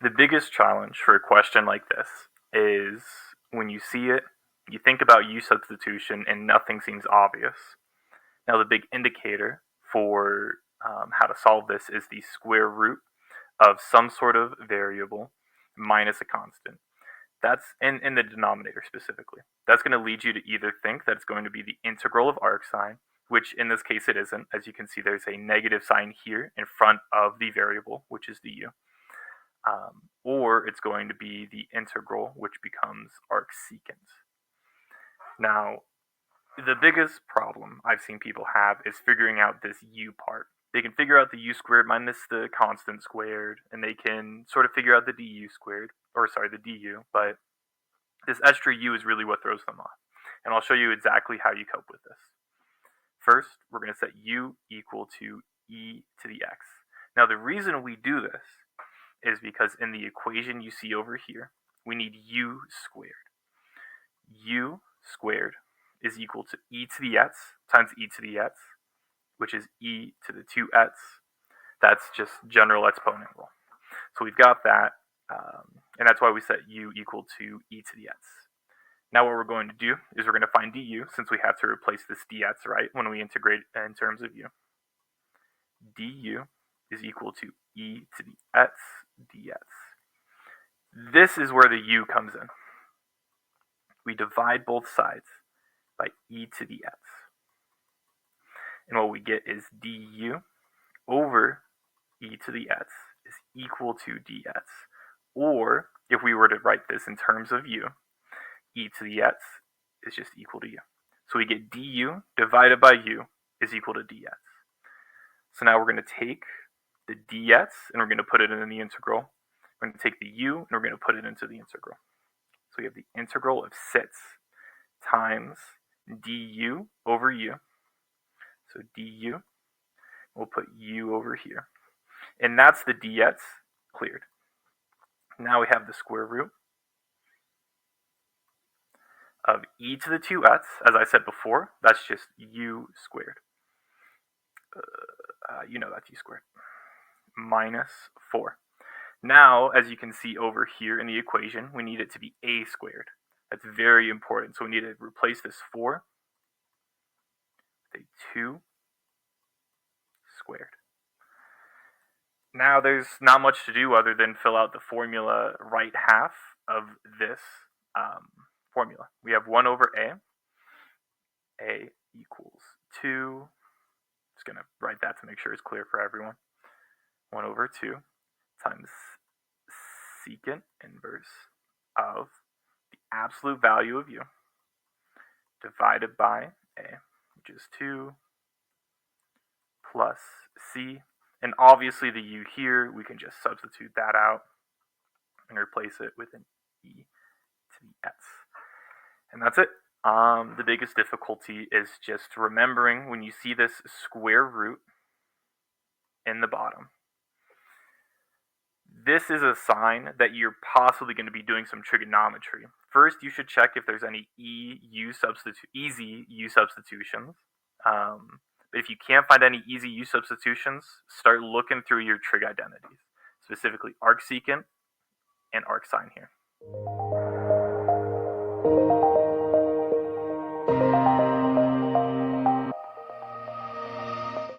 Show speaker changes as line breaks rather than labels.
The biggest challenge for a question like this is when you see it, you think about u substitution and nothing seems obvious. Now, the big indicator for how to solve this is the square root of some sort of variable minus a constant. That's in the denominator specifically. That's going to lead you to either think that it's going to be the integral of arcsine, which in this case it isn't. As you can see, there's a negative sign here in front of the variable, which is the u. Or it's going to be the integral, which becomes arcsecant. Now, the biggest problem I've seen people have is figuring out this u part. They can figure out the u squared minus the constant squared, and they can sort of figure out the du squared, the du, but this extra u is really what throws them off. And I'll show you exactly how you cope with this. First, we're going to set u equal to e to the x. Now, the reason we do this is because in the equation you see over here, we need u squared. U squared is equal to e to the x times e to the x, which is e to the 2x. That's just general exponent rule. So we've got that, and that's why we set u equal to e to the x. Now what we're going to do is we're going to find du, since we have to replace this dx, right, when we integrate in terms of u. Du is equal to e to the x dx. This is where the u comes in. We divide both sides by e to the x. And what we get is du over e to the x is equal to dx. Or, if we were to write this in terms of u, e to the x is just equal to u. So we get du divided by u is equal to dx. So now we're going to take the dx and we're going to put it in the integral. We're going to take the u and we're going to put it into the integral. So we have the integral of 6 times du over u. So du, we'll put u over here. And that's the dx cleared. Now we have the square root of e to the 2x. As I said before, that's just u squared. That's u squared. Minus 4. Now, as you can see over here in the equation, we need it to be a squared. That's very important. So we need to replace this 4 with a 2 squared. Now, there's not much to do other than fill out the formula right half of this formula. We have 1 over a. A equals 2. Just going to write that to make sure it's clear for everyone. 1 over 2 times secant inverse of the absolute value of u divided by a, which is 2 plus c. And obviously the u here, we can just substitute that out and replace it with an e to the x. And that's it. The biggest difficulty is just remembering when you see this square root in the bottom. This is a sign that you're possibly going to be doing some trigonometry. First, you should check if there's any easy u substitutions. But if you can't find any easy u substitutions, start looking through your trig identities, specifically arcsecant and arcsine here.